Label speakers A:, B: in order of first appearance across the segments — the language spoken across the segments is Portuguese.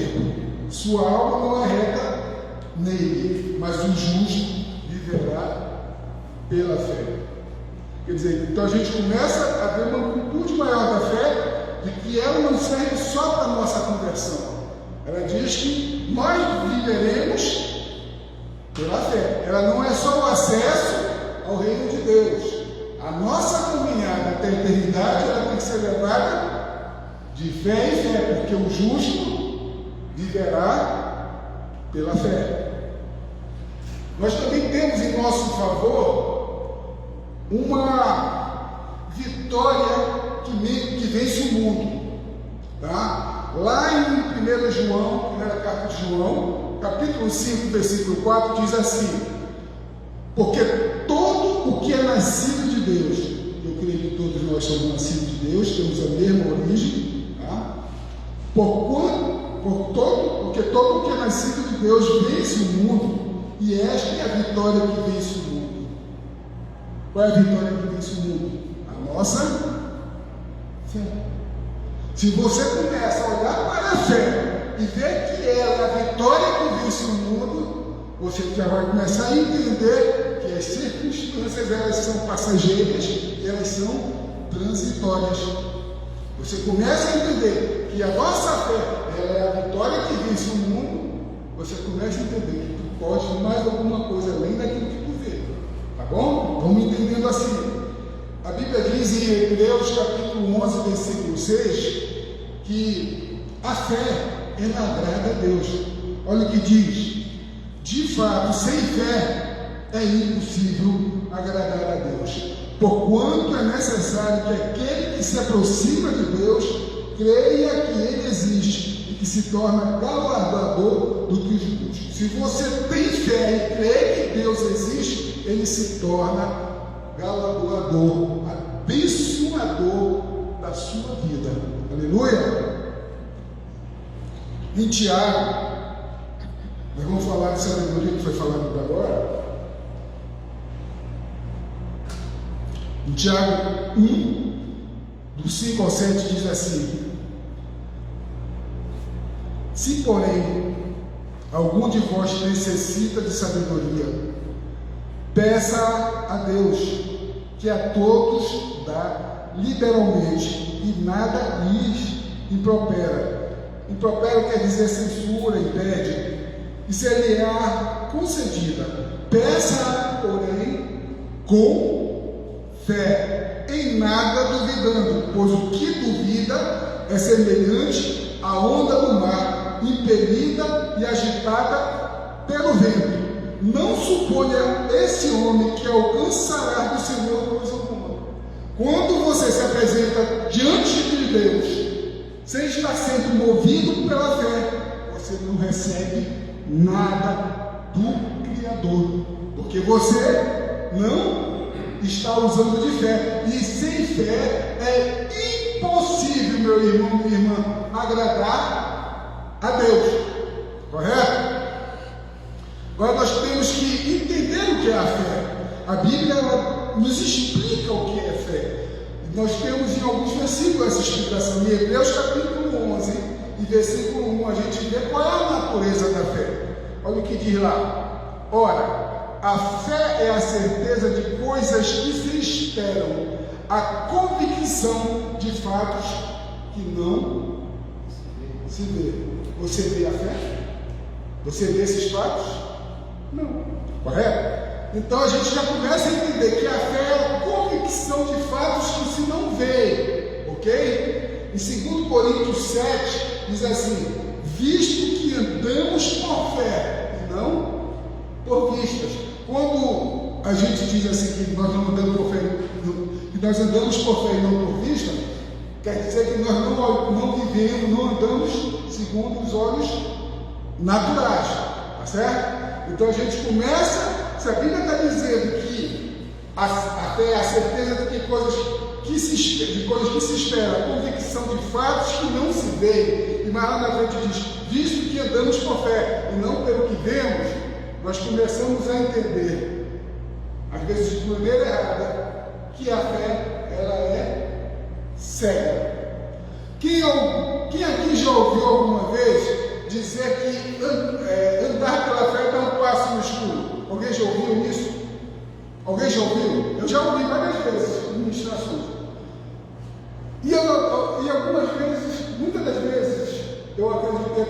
A: termo: sua alma não é reta nele, mas o justo viverá pela fé. Quer dizer, então a gente começa a ver uma amplitude maior da fé, de que ela não serve só para a nossa conversão. Ela diz que nós viveremos pela fé. Ela não é só o acesso ao reino de Deus. A nossa caminhada até a eternidade, ela tem que ser levada de fé em fé, porque o justo viverá pela fé. Nós também temos em nosso favor uma vitória que vence o mundo, tá? Lá em 1 João, primeira carta de João, capítulo 5, versículo 4, diz assim: porque todo o que é nascido de Deus, eu creio que todos nós somos nascidos de Deus, temos a mesma origem, tá? Porque todo o que é nascido de Deus vence o mundo, e esta é a vitória que vence o mundo. Qual é a vitória que vence o mundo? A nossa fé. Se você começa a olhar para a fé e ver que ela é a vitória que vence o mundo, você já vai começar a entender que as circunstâncias, elas são passageiras e elas são transitórias. Você começa a entender que a nossa fé, ela é a vitória que vence o mundo. Você começa a entender que tu pode mais alguma coisa além daquilo que tu vê. Tá bom? Vamos entendendo assim. A Bíblia diz em Hebreus capítulo 11, versículo 6, que a fé, ela agrada a Deus. Olha o que diz: de fato, sem fé é impossível agradar a Deus, porquanto é necessário que aquele que se aproxima de Deus creia que Ele existe e que se torna galardoador do que os justos. Se você tem fé e crê que Deus existe, Ele se torna galardoador, abençoador da sua vida. Aleluia! Em Tiago, nós vamos falar de sabedoria que foi falado agora. Em Tiago 1, do 5 ao 7, diz assim: se, porém, algum de vós necessita de sabedoria, peça a Deus, que a todos dá liberalmente, e nada lhes impropera. Impropera quer dizer censura, impede. E se lhe é concedida, peça, porém, com fé, em nada duvidando, pois o que duvida é semelhante à onda do mar, impelida e agitada pelo vento. Não suponha esse homem que alcançará do Senhor coisa alguma. Quando você se apresenta diante de Deus, sem estar sendo movido pela fé, você não recebe nada do Criador, porque você não está usando de fé, e sem fé é impossível, meu irmão, minha irmã, agradar a Deus, correto? Agora nós temos que entender o que é a fé. A Bíblia ela nos explica o que é fé. Nós temos em alguns versículos essa explicação. Em Hebreus capítulo 11 e versículo 1, a gente vê qual é a natureza da fé. Olha o que diz lá: ora, a fé é a certeza de coisas que se esperam, a convicção de fatos que não se vê. Você vê a fé? Você vê esses fatos? Não. Correto? Então a gente já começa a entender que a fé é a convicção de fatos que se não vê. Ok? Em 2 Coríntios 7 diz assim: visto que andamos por fé e não por vistas. Quando a gente diz assim que nós não andamos por fé, que nós andamos por fé e não por vista, quer dizer que nós não vivemos, não andamos segundo os olhos naturais, tá certo? Então a gente começa, se a Bíblia está dizendo que a fé é a certeza de que coisas que se esperam, a convicção de fatos que não se veem, e mais lá na frente diz, visto que andamos por fé e não pelo que vemos, nós começamos a entender, às vezes de maneira errada, que a fé ela é cega. Quem aqui já ouviu alguma vez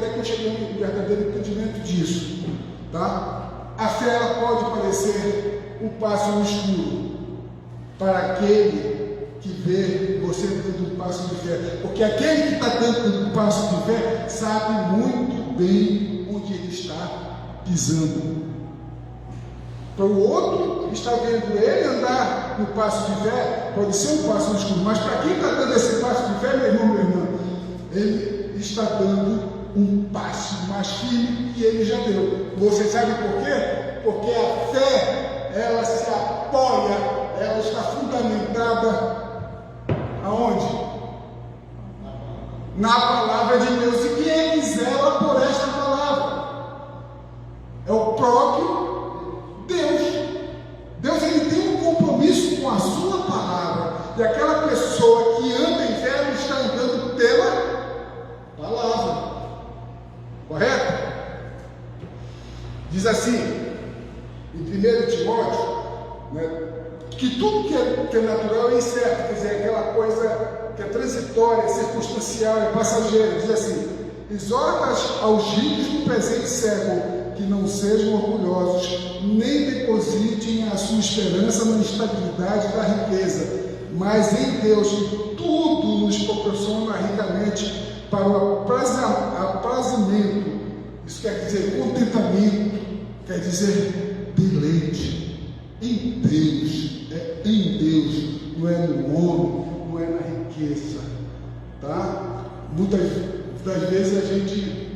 A: até que eu cheguei a um verdadeiro entendimento disso, tá? A fé, ela pode parecer um passo no escuro para aquele que vê você dando um passo de fé, porque aquele que está dando um passo de fé sabe muito bem onde ele está pisando. Para o outro que está vendo ele andar no passo de fé, pode ser um passo no escuro, mas para quem está dando esse passo de fé, meu irmão, minha irmã, ele está dando um passo mais firme que ele já deu. Você sabe por quê? Porque a fé, ela se apoia, ela está fundamentada aonde? Na palavra de Deus. E quem é que zela por esta palavra? É o próprio Deus. Deus, ele tem um compromisso com a sua palavra. E aquela pessoa que anda em fé, ela está andando pela palavra. Correto? Diz assim, em 1 Timóteo, né, que tudo que é natural é incerto, quer dizer, aquela coisa que é transitória, é circunstancial, é passageira. Diz assim: exorta aos ricos do presente século que não sejam orgulhosos, nem depositem a sua esperança na estabilidade da riqueza, mas em Deus, que tudo nos proporciona ricamente para o aprazimento. Isso quer dizer contentamento, quer dizer deleite. Em Deus, é em Deus, não é no homem, não é na riqueza, tá? Muitas das vezes a gente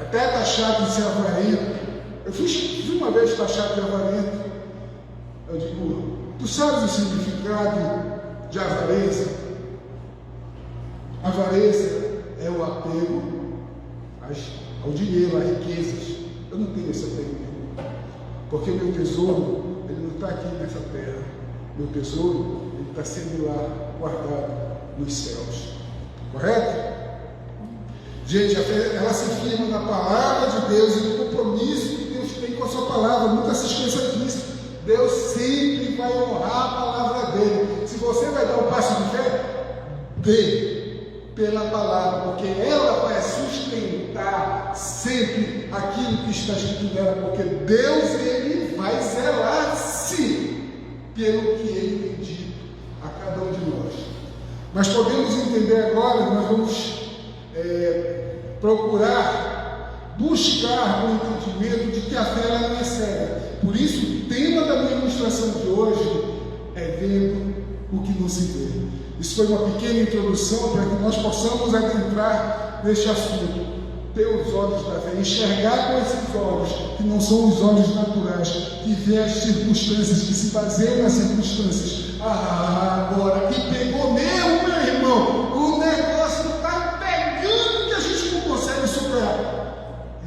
A: até é taxado de ser avarento. Eu fui uma vez taxado de avarento. Eu digo: tu sabes o significado de avareza? Avareza é o apego ao dinheiro, a riquezas. Eu não tenho esse apego, porque meu tesouro, ele não está aqui nessa terra. Meu tesouro, ele está sendo lá guardado nos céus. Correto? Gente, a fé, ela se firma na palavra de Deus e no compromisso que Deus tem com a sua palavra. Nunca se esqueça disso. Deus sempre vai honrar a palavra dele. Se você vai dar um passo de fé, dê pela palavra, porque ela vai sustentar sempre aquilo que está escrito nela, porque Deus, ele vai zelar sim pelo que ele tem dito a cada um de nós. Mas podemos entender agora, nós vamos procurar buscar o entendimento de que a fé ela não é cega. Por isso, o tema da minha ministração de hoje é vendo o que não se vê. Isso foi uma pequena introdução para que nós possamos adentrar neste assunto. Ter os olhos da fé, enxergar com esses olhos, que não são os olhos naturais, que vê as circunstâncias, que se baseiam nas circunstâncias. Agora que pegou mesmo, meu irmão, o negócio está pegando que a gente não consegue superar.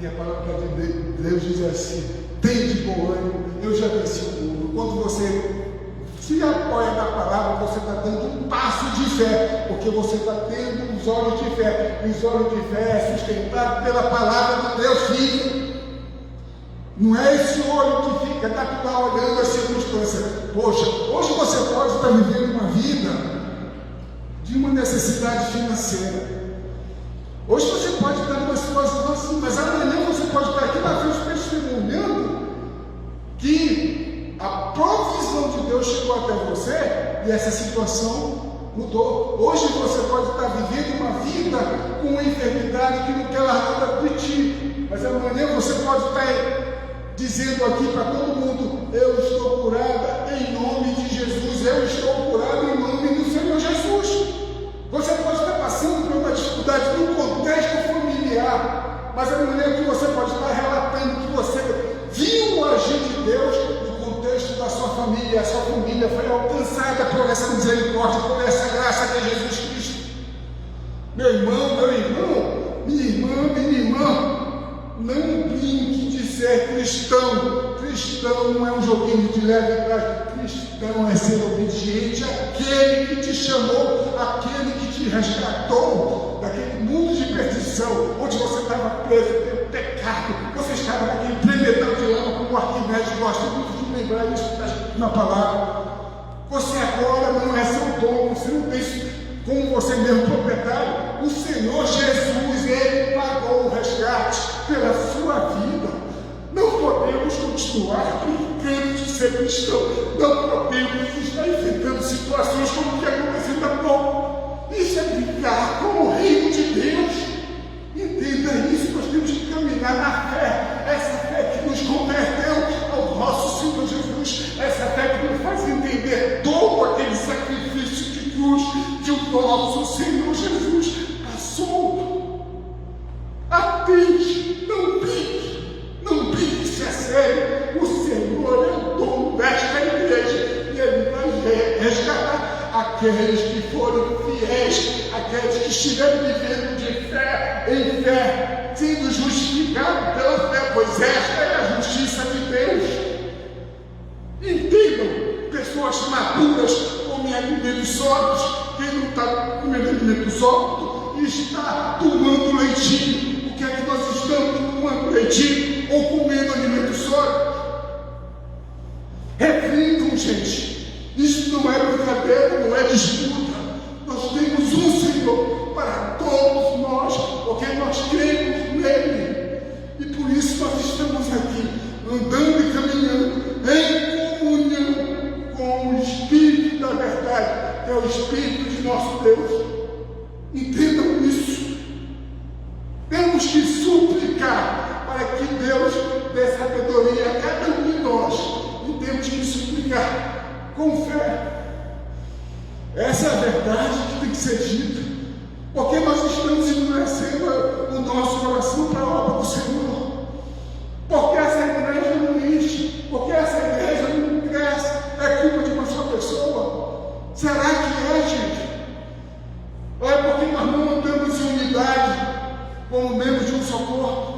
A: E a palavra de Deus diz assim: tem de bom ânimo, eu já venci o mundo. Quando você se apoia na palavra, você está dando um passo de fé, porque você está tendo os olhos de fé. Os olhos de fé é sustentado pela palavra de Deus, filho. Não é esse olho que fica lá olhando as circunstâncias. Poxa, hoje você pode estar vivendo uma vida de uma necessidade financeira. Hoje você pode estar numa situação assim, mas amanhã você pode estar aqui na frente testemunhando que a provisão de Deus chegou até você e essa situação mudou. Hoje você pode estar vivendo uma vida com uma enfermidade que não quer largar de ti, mas amanhã você pode estar dizendo aqui para todo mundo: eu estou curada em nome de Jesus, eu estou curado em nome do Senhor Jesus. Você pode estar passando por uma dificuldade no contexto familiar, mas amanhã que você pode estar relatando que você viu o agir de Deus no contexto da sua família. A sua família foi alcançada por essa misericórdia, por essa graça que é Jesus Cristo. Meu irmão, minha irmã, não brinque de ser cristão. Cristão não é um joguinho de leve e trás. Cristão é ser obediente àquele que te chamou, aquele que te resgatou daquele mundo de perdição, onde você estava preso pelo pecado. Você estava naquele tremedal de lama, como o Arquimedes gosta muito de lembrar isso na palavra. Você agora não é seu dono, você não tem como você mesmo proprietário. O Senhor Jesus, ele pagou o cristão não podemos estar enfrentando situações como o que aconteceu há pouco. Isso é brincar com o reino de Deus. Entenda isso, nós temos que caminhar na fé, essa fé que nos converteu ao nosso Senhor Jesus, essa fé que nos faz entender todo aquele sacrifício de cruz que o nosso Senhor Jesus passou. Atende, não brinque-se a sério. O Senhor é o dono desta igreja e Ele vai resgatar aqueles que forem fiéis, aqueles que estiverem vivendo de fé em fé, sendo justificados pela fé, pois esta é a justiça de Deus. Entendam, pessoas maduras comem alimentos sólidos. Quem não está comendo alimento sólido está tomando leitinho. O que é que nós estamos tomando leitinho ou comendo alimento sólido? Reflitam, gente. Isso não é brincadeira, não é disputa. Nós temos um Senhor para todos nós, porque nós cremos nele. E por isso nós estamos aqui, andando e caminhando em comunhão com o Espírito da verdade, que é o Espírito de nosso Deus. Entendam isso. Temos que suplicar para que Deus dê sabedoria a cada um de nós. E temos que suplicar com fé. Essa é a verdade que tem que ser dita. Porque nós estamos endurecendo o nosso coração para a obra do Senhor. Porque essa igreja não enche. Porque essa igreja não cresce. É culpa de uma só pessoa? Será que é, gente? Ou é porque nós não andamos em unidade como membros de um só corpo?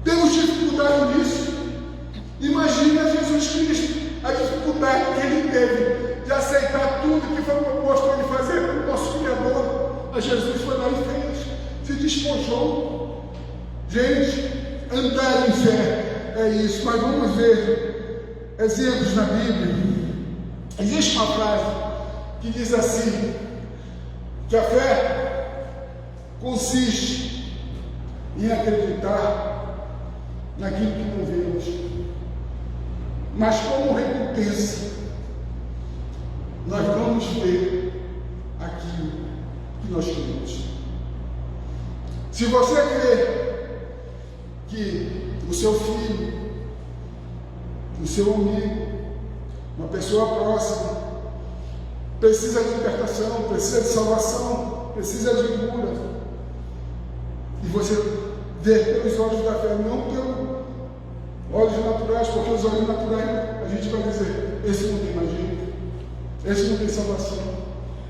A: Temos dificuldade nisso. Imagina Jesus Cristo, a dificuldade que ele teve de aceitar tudo que foi proposto a ele fazer pelo nosso Criador. Mas Jesus foi lá e fez, se despojou. Gente, andar em fé é isso. Mas vamos ver exemplos na Bíblia. Existe uma frase que diz assim, que a fé consiste em acreditar naquilo que não vemos, mas como recompensa nós vamos ver aquilo que nós queremos. Se você crê que o seu filho, o seu amigo, uma pessoa próxima precisa de libertação, precisa de salvação, precisa de cura, e você vê pelos olhos da fé, não pelos olhos naturais, porque os olhos naturais a gente vai dizer, esse não tem mais jeito, esse não tem salvação,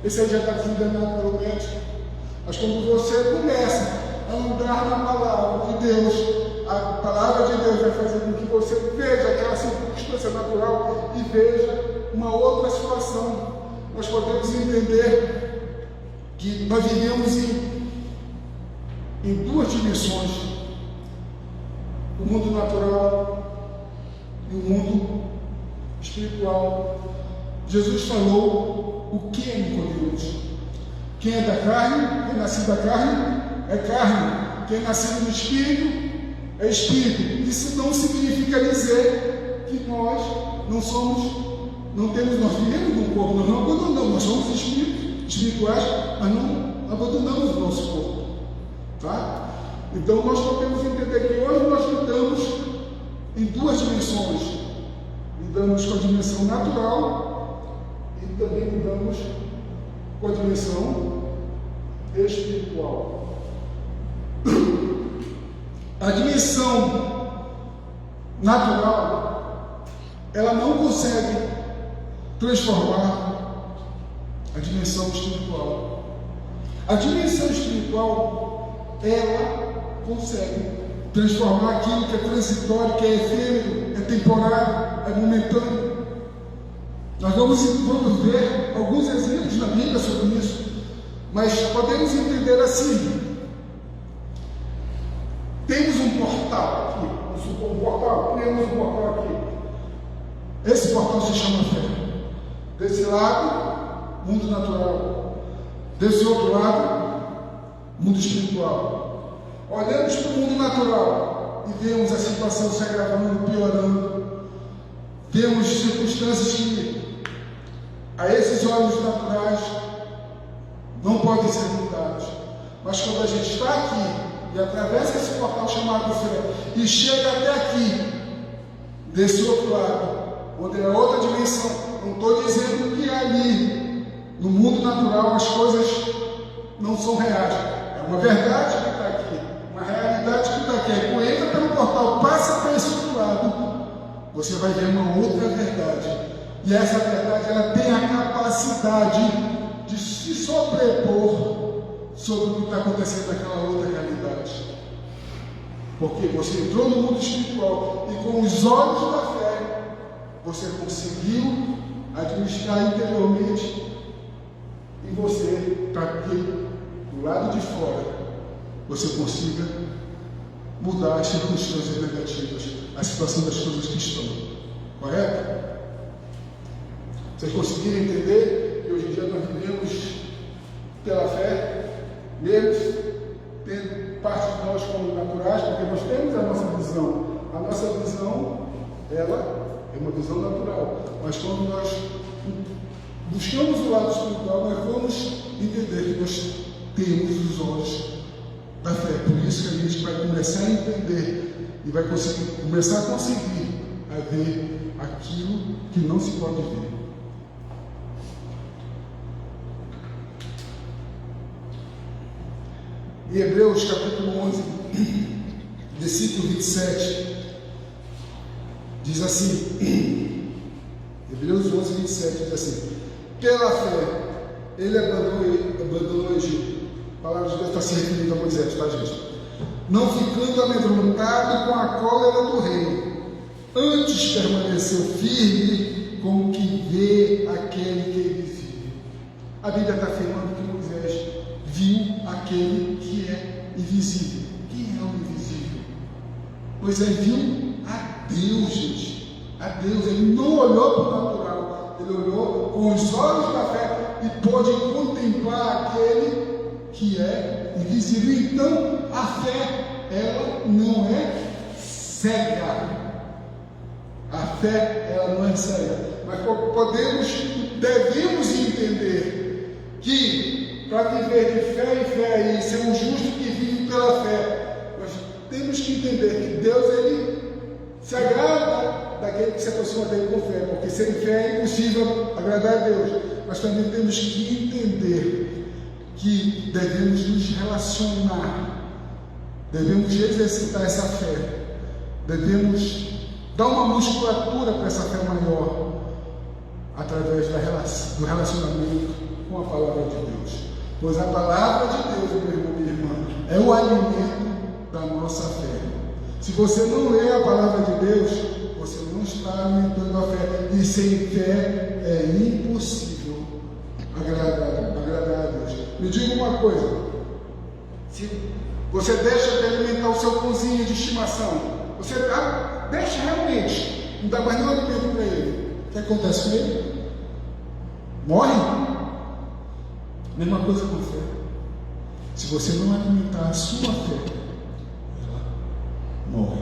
A: esse aí já está condenado pelo médico. Mas quando você começa a andar na palavra de Deus, a palavra de Deus vai fazer com que você veja aquela circunstância natural e veja uma outra situação. Nós podemos entender que nós vivemos em duas dimensões: o mundo natural e o mundo espiritual. Jesus falou o que é Nicodemos. Quem é da carne, quem é nascido da carne, é carne. Quem é nascido do Espírito, é Espírito. Isso não significa dizer que nós não somos, não temos, nós vivemos no corpo, nós não abandonamos, nós somos espirituais, mas não abandonamos o nosso corpo. Tá? Então nós podemos entender que hoje nós lidamos em duas dimensões. Lidamos com a dimensão natural e também lidamos com a dimensão espiritual. A dimensão natural, ela não consegue transformar a dimensão espiritual. A dimensão espiritual, ela consegue transformar aquilo que é transitório, que é efêmero, é temporário, é momentâneo. Nós vamos ver alguns exemplos na Bíblia sobre isso, mas podemos entender assim. Temos um portal aqui, temos um portal aqui. Esse portal se chama fé. Desse lado, mundo natural. Desse outro lado, mundo espiritual. Olhamos para o mundo natural e vemos a situação se agravando, piorando. temos circunstâncias que a esses olhos naturais não podem ser mudados. Mas quando a gente está aqui e atravessa esse portal chamado fé e chega até aqui, desse outro lado, onde é outra dimensão, não estou dizendo que ali, no mundo natural, as coisas não são reais. É uma verdade que está aqui, uma realidade que está aqui. Aí, quando entra pelo portal, passa para esse outro lado, você vai ver uma outra verdade. E essa verdade, ela tem a capacidade de se sobrepor sobre o que está acontecendo naquela outra realidade. Porque você entrou no mundo espiritual e com os olhos da fé, você conseguiu administrar interiormente e você, para que do lado de fora, você consiga mudar as circunstâncias negativas, a situação das coisas que estão. Correto? Vocês conseguiram entender que hoje em dia nós vivemos pela fé, mesmo tendo parte de nós como naturais, porque nós temos a nossa visão. A nossa visão, ela é uma visão natural. Mas quando nós buscamos o lado espiritual, nós vamos entender que nós temos os olhos da fé. Por isso que a gente vai começar a entender e vai começar a conseguir a ver aquilo que não se pode ver. Em Hebreus capítulo 11, versículo 27, diz assim, Hebreus 11, 27, diz assim: pela fé, ele abandonou o Egito. A palavra de Deus está se referindo a Moisés, tá, gente? Não ficando amedrontado com a cólera do rei, antes permaneceu firme como que vê aquele que ele vive. A Bíblia está afirmando que Moisés viu aquele que é invisível. Quem é o invisível? Moisés viu a Deus, gente. A Deus. Ele não olhou para o natural, ele olhou com os olhos da fé e pôde contemplar aquele que é invisível. Então, a fé, ela não é cega. A fé, ela não é cega. Mas devemos entender que para viver de fé em fé e ser um justo que vive pela fé, nós temos que entender que Deus, ele se agrada daquele que se aproxima dele com fé, porque sem fé é impossível agradar a Deus. Mas também temos que entender que devemos nos relacionar, devemos exercitar essa fé, devemos dar uma musculatura para essa fé maior, através do relacionamento com a palavra de Deus. Pois a palavra de Deus, meu irmão e minha irmã, é o alimento da nossa fé. Se você não lê a palavra de Deus, você não está alimentando a fé. E sem fé é impossível agradar a Deus. Me diga uma coisa: se você deixa de alimentar o seu cãozinho de estimação, você deixa realmente, não dá mais nenhum alimento para ele, o que acontece com ele? Morre? Mesma coisa com fé. Se você não alimentar a sua fé, ela morre.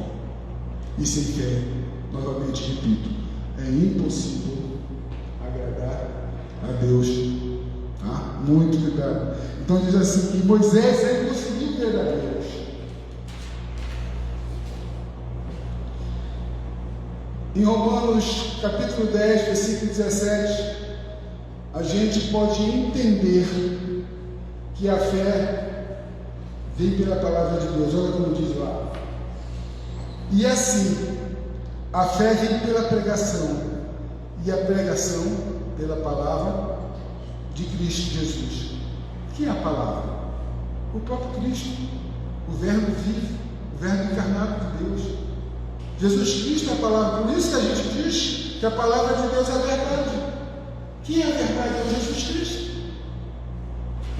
A: E sem fé, novamente repito, é impossível agradar a Deus. Tá? Muito cuidado. Então diz assim que Moisés ele conseguiu ver a Deus. Em Romanos capítulo 10, versículo 17, a gente pode entender que a fé vem pela palavra de Deus. Olha como diz lá. E assim, a fé vem pela pregação, e a pregação pela palavra de Cristo Jesus. Que é a palavra? O próprio Cristo, o Verbo vivo, o Verbo encarnado de Deus. Jesus Cristo é a palavra. Por isso que a gente diz que a palavra de Deus é a verdade. Quem é a verdade? É Jesus Cristo.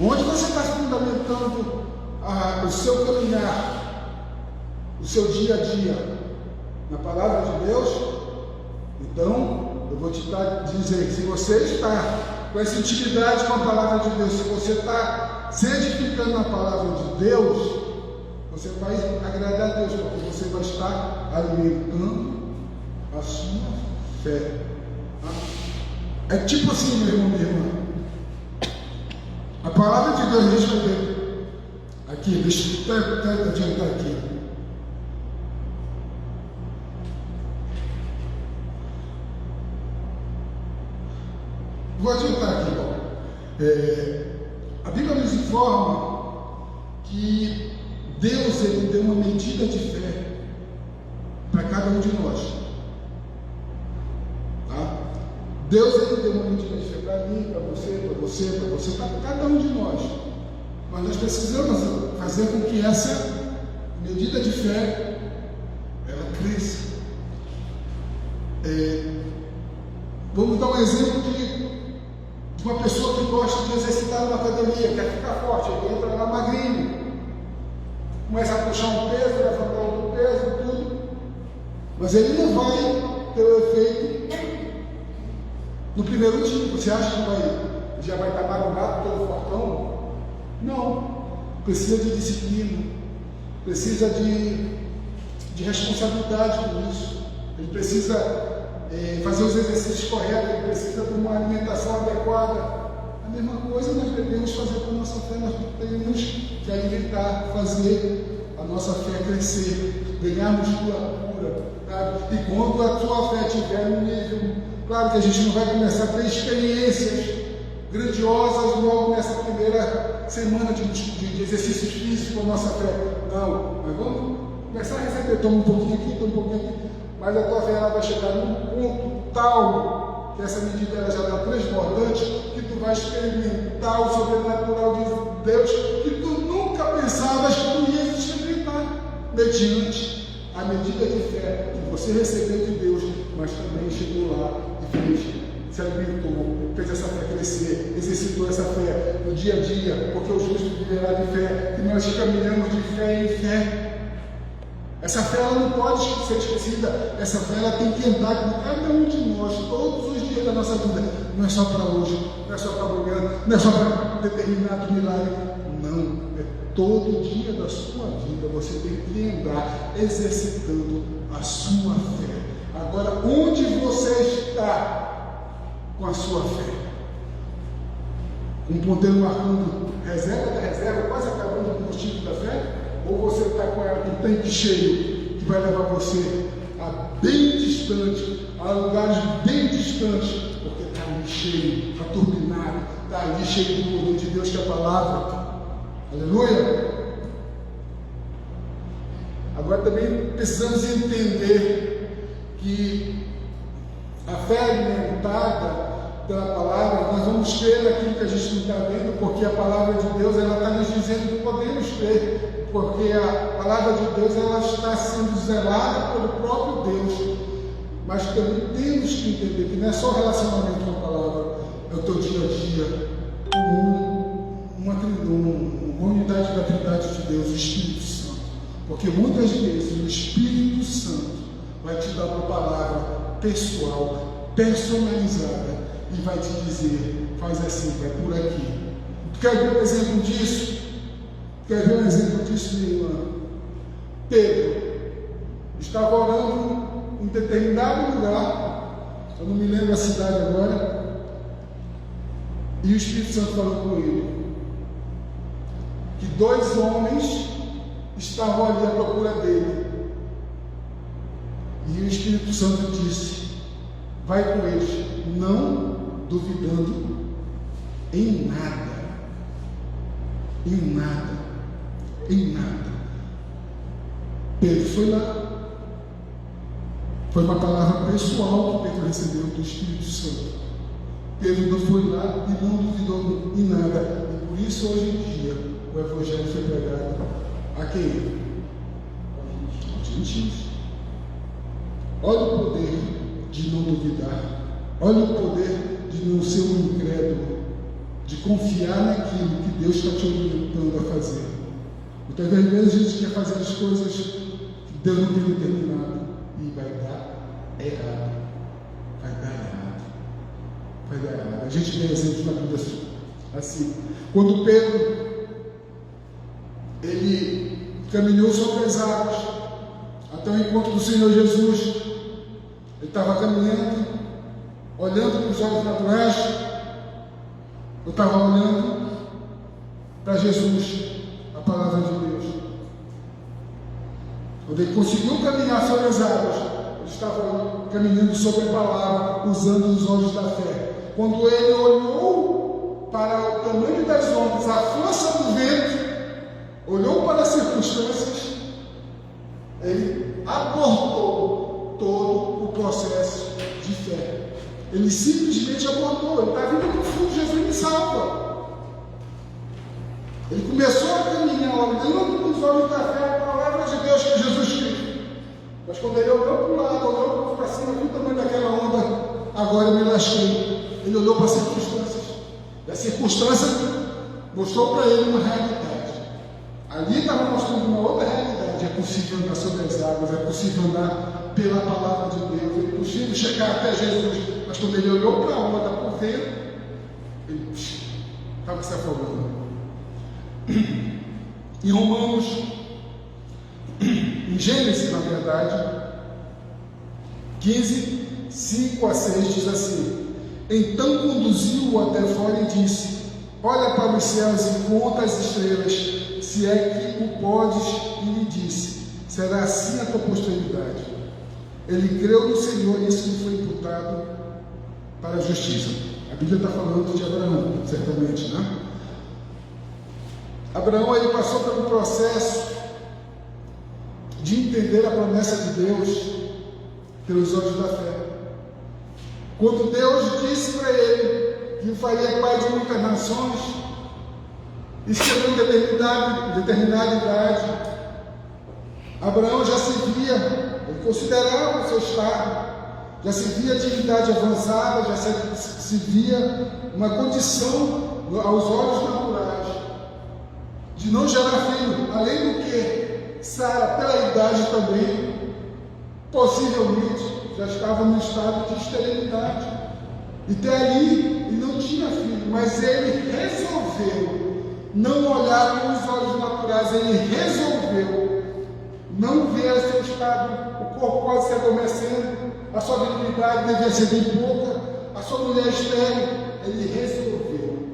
A: Onde você está fundamentando o seu caminhar, o seu dia a dia? Na palavra de Deus? Então, eu vou te dizer, se você está com essa intimidade com a palavra de Deus, se você está se edificando na palavra de Deus, você vai agradar a Deus, porque você vai estar alimentando a sua fé. É tipo assim, meu irmão, minha irmã. A palavra de Deus, deixa eu ver. Aqui, deixa eu adiantar aqui. Vou adiantar aqui. A Bíblia nos informa que Deus ele deu uma medida de fé para cada um de nós. Tá? Deus ele deu uma medida de fé para mim, para você, para cada um de nós. Mas nós precisamos fazer com que essa medida de fé ela cresça. Vamos dar um exemplo de uma pessoa que gosta de exercitar numa academia, quer ficar forte, ele entra lá magrinho, começa a puxar um peso, levantar outro peso, tudo, mas ele não vai ter o efeito no primeiro dia. Você acha que já vai estar marongado, todo fortão? Não. Precisa de disciplina, precisa de responsabilidade com isso. Ele precisa fazer os exercícios corretos, ele precisa de uma alimentação adequada. A mesma coisa nós devemos fazer com a nossa fé, nós temos que alimentar, fazer a nossa fé crescer, ganharmos cura, sabe? E quando a sua fé estiver no nível, claro que a gente não vai começar a ter experiências grandiosas logo nessa primeira semana de exercícios físicos com a nossa fé, não, mas vamos começar a receber, toma um pouquinho aqui, mas a tua fé ela vai chegar num ponto tal que essa medida ela já está transbordante, que tu vai experimentar o sobrenatural de Deus que tu nunca pensavas que tu ias experimentar, mediante a medida de fé que você recebeu de Deus, mas também chegou lá e fez, se alimentou, fez essa fé crescer, exercitou essa fé no dia a dia, porque o justo viverá de fé, e nós caminhamos de fé em fé. Essa fé ela não pode ser esquecida, essa fé ela tem que andar com cada um de nós, todos os dias da nossa vida. Não é só para hoje, não é só para amanhã, não é só para determinado milagre, não, é todo dia da sua vida, você tem que andar exercitando a sua fé. Agora, onde você está com a sua fé? Um ponteiro marcando reserva da reserva, quase acabando o combustível da fé? Ou você está com ela com um tanque cheio que vai levar você a bem distante, a lugares bem distantes, porque está ali cheio, está turbinado, está ali cheio do poder de Deus, que é a palavra. Aleluia! Agora também precisamos entender que a fé alimentada pela palavra, nós vamos crer naquilo que a gente não está vendo, porque a palavra de Deus ela está nos dizendo que podemos crer. Porque a palavra de Deus ela está sendo zelada pelo próprio Deus, mas também temos que entender que não é só relacionamento com a palavra, é o teu dia a dia, uma unidade da Trindade de Deus, o Espírito Santo, porque muitas vezes o Espírito Santo vai te dar uma palavra pessoal, personalizada, e vai te dizer, faz assim, vai por aqui. Tu quer ver um exemplo disso? Quer ver um exemplo disso, minha irmã? Pedro estava orando em determinado lugar, eu não me lembro a cidade agora, e o Espírito Santo falou com ele que 2 homens estavam ali à procura dele, e o Espírito Santo disse: vai com eles, não duvidando em nada. Pedro foi lá. Foi uma palavra pessoal que Pedro recebeu do Espírito Santo. Pedro não foi lá e não duvidou em nada. E por isso hoje em dia o Evangelho foi pregado a quem? Aos gentios. Olha o poder de não duvidar. Olha o poder de não ser um incrédulo, de confiar naquilo que Deus está te orientando a fazer. Muitas vezes a gente quer fazer as coisas que Deus não tem determinado e vai dar errado. A gente vê exemplos na Bíblia assim. Quando Pedro ele caminhou sobre as águas até o encontro do Senhor Jesus, ele estava caminhando olhando com os olhos naturais, eu estava olhando para Jesus, a palavra de Deus. Quando ele conseguiu caminhar sobre as águas, ele estava caminhando sobre a palavra, usando os olhos da fé. Quando ele olhou para o tamanho das ondas, a força do vento, olhou para as circunstâncias, ele abortou todo o processo de fé. Ele simplesmente abortou. Ele está vindo no fundo, Jesus me salva. Ele começou a caminhar, olhando com os olhos da fé a palavra de Deus que é Jesus Cristo. Mas quando ele olhou para o lado, olhou para cima, viu o tamanho daquela onda, agora eu me lasquei. Ele olhou para as circunstâncias. E a circunstância mostrou para ele uma realidade. Ali estava mostrando uma outra realidade. É possível andar sobre as águas, é possível andar pela palavra de Deus, é possível chegar até Jesus. Mas quando ele olhou para a onda, para o vento, ele estava se afogando. Em Romanos, em Gênesis, na verdade, 15, 5 a 6 diz assim: então conduziu-o até fora e disse: olha para os céus e conta as estrelas, se é que o podes, e lhe disse: será assim a tua posteridade. Ele creu no Senhor e isso lhe foi imputado para a justiça. A Bíblia está falando de Abraão, certamente, né? Abraão, ele passou pelo processo de entender a promessa de Deus pelos olhos da fé. Quando Deus disse para ele que o faria pai de muitas nações, e chegou em determinada idade, Abraão já se via, ele considerava o seu estado, já se via de idade avançada, já se via uma condição aos olhos naturais de não gerar filho, além do que Sara, pela idade também, possivelmente já estava no estado de esterilidade. E até ali ele não tinha filho, mas ele resolveu não olhar com os olhos naturais, ele resolveu não ver seu estado, o corpo quase se adormecendo, a sua virilidade devia ser bem pouca, a sua mulher estéril. Ele resolveu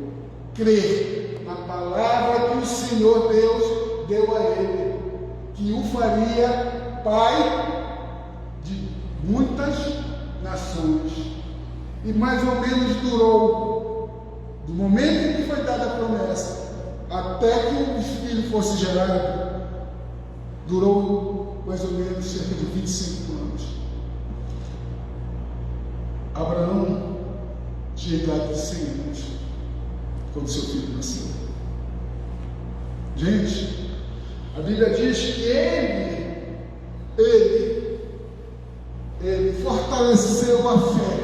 A: crer na palavra que o Senhor Deus deu a ele, que o faria pai de muitas nações. E mais ou menos durou, do momento em que foi dada a promessa até que o filho fosse gerado, durou mais ou menos cerca de 25 anos. Abraão tinha idade de 100 anos quando seu filho nasceu. Gente, a Bíblia diz que ele fortaleceu a fé,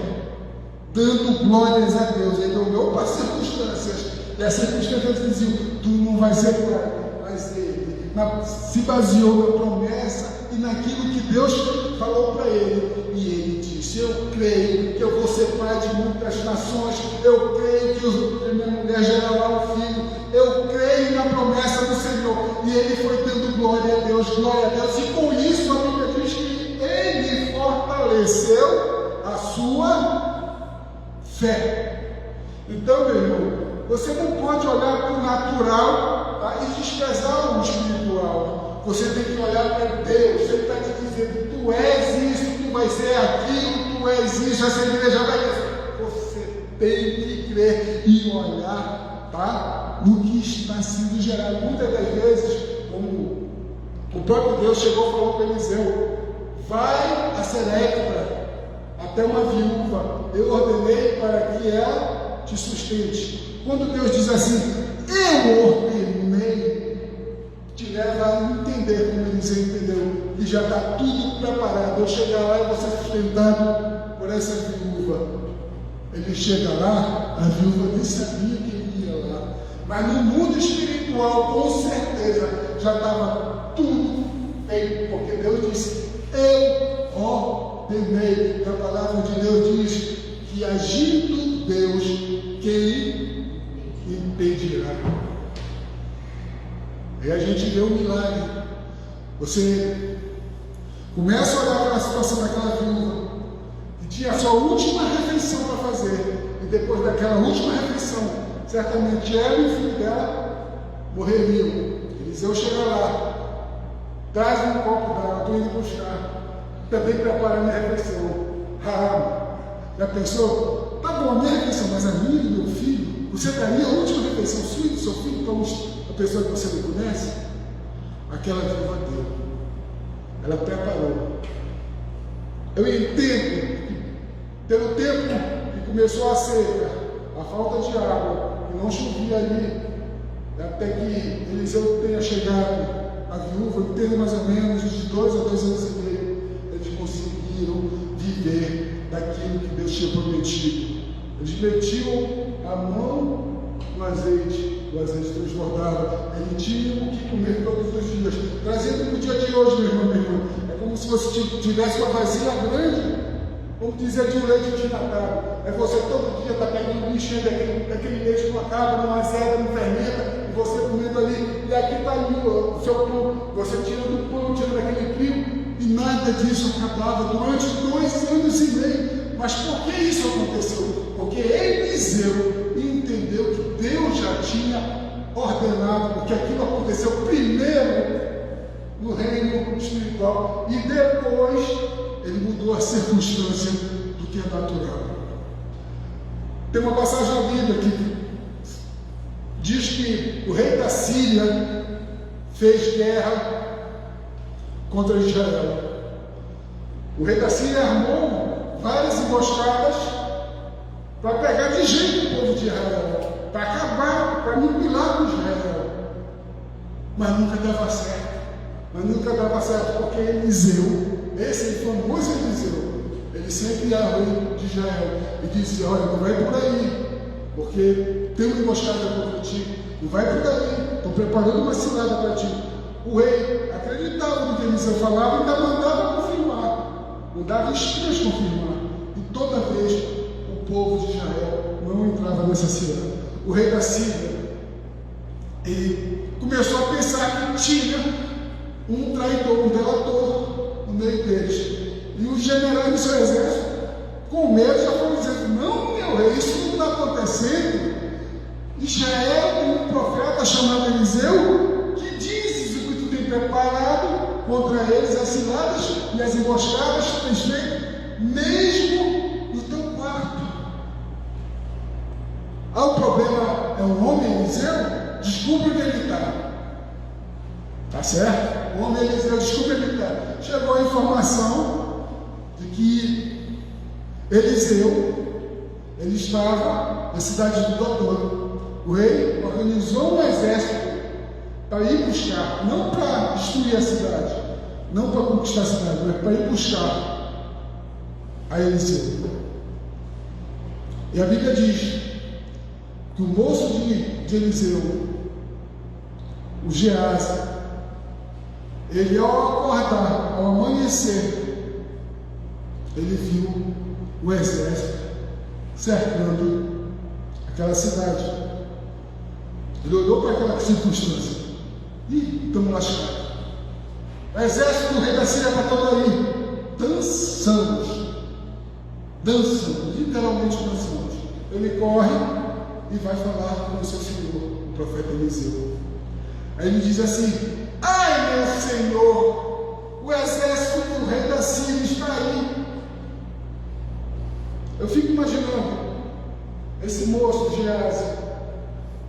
A: dando glórias a Deus. Ele olhou para as circunstâncias, e as circunstâncias diziam: tu não vai ser pai. Mas ele se baseou na promessa e naquilo que Deus falou para ele. E ele disse: eu creio que eu vou ser pai de muitas nações, eu creio que minha mulher gerará um filho, eu creio na promessa do Senhor. E ele foi dando glória a Deus, e com isso a Bíblia diz que ele fortaleceu a sua fé. Então, meu irmão, você não pode olhar para o natural, tá, e desprezar o espiritual. Você tem que olhar para Deus. Ele está te dizendo: tu és isso, tu vai ser aquilo, tu és isso, essa igreja vai ser. Você tem que crer e olhar, tá, no que está sendo gerado. Muitas das vezes, como o próprio Deus chegou e falou para Eliseu: vai a Serepta, até uma viúva, eu ordenei para que ela te sustente. Quando Deus diz assim: eu ordenei, te leva a entender como Eliseu entendeu, e já está tudo preparado. Eu chegar lá e você sustentado por essa viúva. Ele chega lá, a viúva nem sabia que ele ia lá, mas no mundo espiritual, com certeza, já estava tudo feito, porque Deus disse: eu ordenei. A palavra de Deus diz que agindo Deus, quem impedirá? Aí a gente vê um milagre. Você começa a olhar para a situação daquela viúva, e tinha a sua última refeição para fazer. E depois daquela última refeição, certamente ela e o filho dela morreriam. Eliseu chega lá, traz um copo d'água, estou indo buscar, também prepara a minha refeição. Já pensou? Tá bom, a minha refeição, mas a minha e do meu filho, você daria a última refeição sua e do seu filho para a pessoa que você não conhece? Aquela viúva deu. Ela preparou. Eu entendo que pelo tempo que começou a seca, a falta de água, e não chovia ali, até que Eliseu tenha chegado, a viúva, eu entendo mais ou menos de 2 a 2 anos e meio, eles conseguiram viver daquilo que Deus tinha prometido. Eles metiam a mão no azeite, o azeite transbordava, eles tinham o que comer todos os dias. Trazendo para o dia de hoje, meu irmão, é como se você tivesse uma vasilha grande, vamos dizer, de um leite desnatado. É você todo dia está pegando enchendo daquele leite com a cabra, numa azeda, não fermenta, e você comendo ali, e aqui está ali o seu pão, você tira do pão, tira daquele trigo, e nada disso acabava durante 2 anos e meio. Mas por que isso aconteceu? Porque Eliseu entendeu que Deus já tinha ordenado, porque aquilo aconteceu primeiro no reino espiritual e depois ele mudou a circunstância do que é natural. Tem uma passagem na Bíblia que diz que o rei da Síria fez guerra contra Israel. O rei da Síria armou várias emboscadas para pegar de jeito o povo de Israel, para acabar, para aniquilar com Israel. Mas nunca dava certo, porque Eliseu, esse famoso Eliseu, ele sempre ia ao rei de Israel e dizia: olha, não vai por aí, porque tem uma emboscada contra ti, não vai por aí, estou preparando uma cilada para ti. O rei acreditava no que Eliseu falava e ainda mandava confirmar, mandava espias confirmar, e toda vez o povo de Israel não entrava nessa cilada. O rei da Síria, ele começou a pensar que tinha um traidor, um delator no meio deles. E os generais do seu exército, com medo, já foram dizendo: não, meu rei, isso não está acontecendo. Israel tem um profeta chamado Eliseu, que diz o que tu tem preparado contra eles, as ciladas e as emboscadas que tu tens feito, mesmo no teu quarto. O problema é o homem Eliseu, desculpe onde ele está. Tá certo? O homem Eliseu, desculpe onde ele está. Chegou a informação de que Eliseu, ele estava na cidade de Dotã. O rei organizou um exército para ir buscar, não para destruir a cidade, não para conquistar a cidade, mas para ir buscar a Eliseu. E a Bíblia diz que o moço de Eliseu, o Geazi, ele ao acordar, ao amanhecer, ele viu o exército cercando aquela cidade. Ele olhou para aquela circunstância. Ih, estamos lascados. O exército do rei da Síria está todo ali. Dançamos, literalmente dançamos. Ele corre e vai falar com o seu senhor, o profeta Eliseu. Aí ele diz assim: ai, meu senhor, o exército do rei da Síria está aí. Eu fico imaginando esse moço de Geazi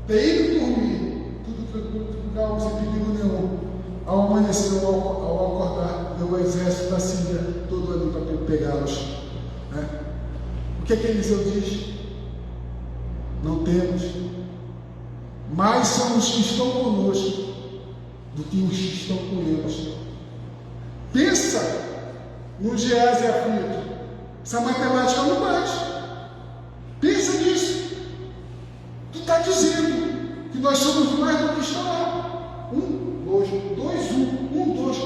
A: ter ido dormir, tudo tranquilo, tudo calmo, sem perigo nenhum. Ao amanhecer, ao acordar, deu o exército da Síria todo ali para pegá-los. Né? O que é que Eliseu diz? Não temos. Mais são os que estão conosco do que os que estão com eles. Pensa no Geazi aflito. Essa matemática não bate. Pensa nisso. Tu está dizendo que nós somos mais do que está lá. 1, 2, 2, 1, 1, 2.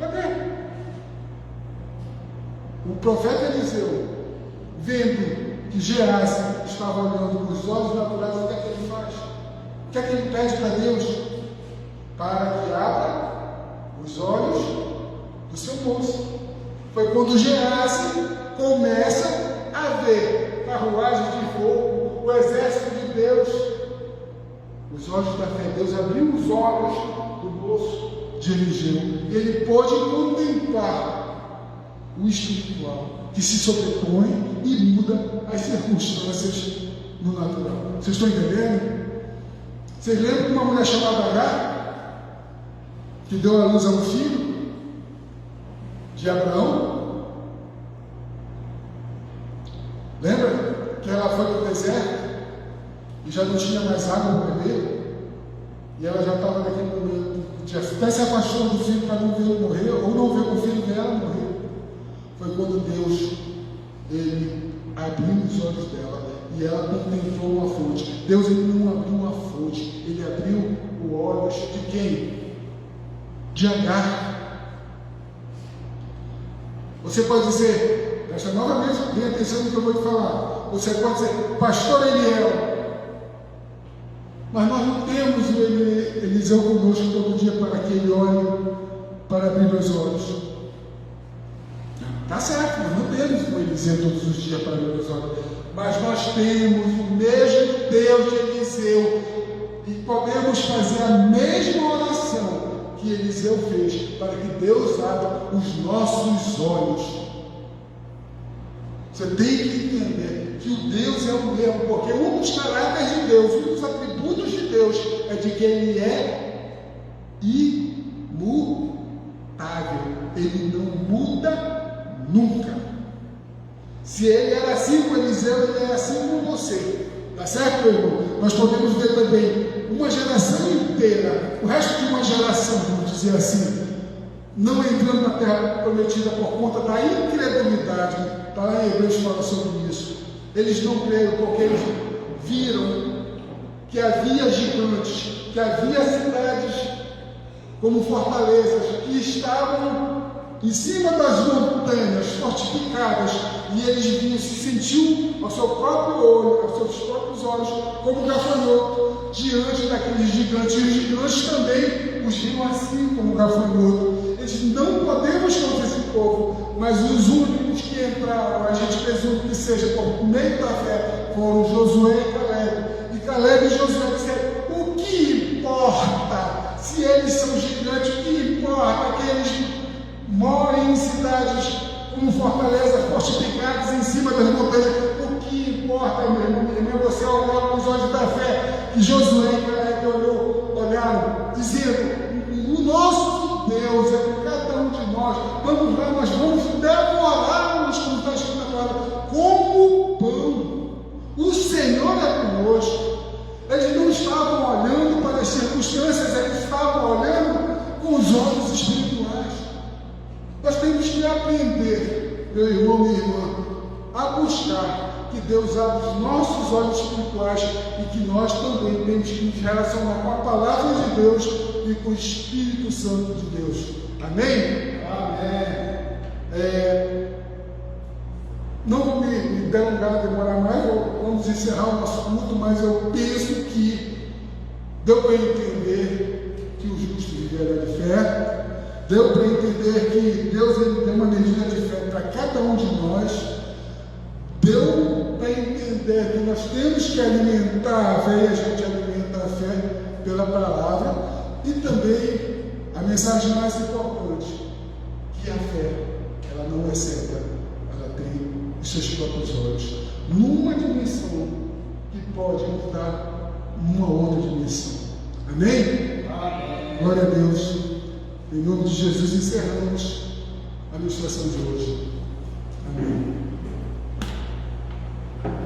A: Cadê? O profeta Eliseu, vendo que Geazi estava olhando com os olhos naturais, o que é que ele faz? O que é que ele pede para Deus? Para que abra os olhos do seu moço. Foi quando Geazi começa a ver carruagens de fogo, o exército de Deus. Os olhos da fé, Deus abriu os olhos do moço de Eliseu, e ele pôde contemplar o espiritual, que se sobrepõe e muda as circunstâncias no natural. Vocês estão entendendo? Vocês lembram de uma mulher chamada Agar, que deu à luz a um filho de Abraão? Lembra que ela foi para o deserto e já não tinha mais água para beber? E ela já estava naquele momento, até se afastou do filho para não ver ele morrer, ou não ver o filho dela morrer. Foi quando Deus, ele abriu os olhos dela e ela contemplou uma fonte. Deus, ele não abriu uma fonte, ele abriu os olhos de quem? De Agar. Você pode dizer, presta novamente bem atenção no que eu vou te falar. Você pode dizer, pastor Eliel, mas nós não temos o Eliseu conosco todo dia para que ele olhe, para abrir os olhos. Está certo, nós não temos o Eliseu todos os dias para abrir os olhos. Mas nós temos o mesmo Deus de Eliseu. E podemos fazer a mesma oração que Eliseu fez, para que Deus abra os nossos olhos. Você tem que entender que o Deus é o mesmo, porque um dos caráteres de Deus, um dos atributos de Deus é de que Ele é imutável. Ele não muda nunca. Se Ele era assim com Eliseu, Ele é assim com você. Tá certo, meu irmão? Nós podemos ver também uma geração inteira, o resto de uma geração, vamos dizer assim, não entrando na terra prometida por conta da incredulidade. Está lá em Hebreus fala sobre isso. Eles não creram porque eles viram que havia gigantes, que havia cidades como fortalezas que estavam em cima das montanhas fortificadas, e eles viam, se sentiam ao seu próprio olho, aos seus próprios olhos, como gafanhoto diante daqueles gigantes. E os gigantes também os viam assim como gafanhoto. Eles não podemos contra esse povo, mas os únicos que entraram, a gente presume que seja por meio da fé, foram Josué e Caleb. E Caleb e Josué disseram: o que importa se eles são gigantes? O que importa que eles morem em cidades como fortalezas fortificadas em cima das montanhas? O que importa, meu irmão, você olhar com os olhos da fé, que Josué e Caleb olharam, dizendo: o nosso Deus é com cada um de nós. Vamos lá, nós vamos devorá-los, como está escrito na palavra, como pão. O Senhor é conosco. Eles não estavam olhando para as circunstâncias, eles estavam olhando com os olhos espirituais. Nós temos que aprender, meu irmão, minha irmã, a buscar que Deus abra os nossos olhos espirituais e que nós também temos que nos relacionar com a palavra de Deus e com o Espírito Santo de Deus. Amém? Amém. Não vou me delongar, demorar mais, vamos encerrar o nosso culto, mas eu penso que deu para entender que os justos viverão de fé. Deu para entender que Deus, ele deu uma medida de fé para cada um de nós. Deu para entender que nós temos que alimentar a fé, e a gente alimenta a fé pela palavra. E também a mensagem mais importante, que a fé, ela não é cega, ela tem os seus próprios olhos, numa dimensão que pode mudar uma outra dimensão. Amém? Amém. Glória a Deus. Em nome de Jesus, encerramos a ministração de hoje. Amém.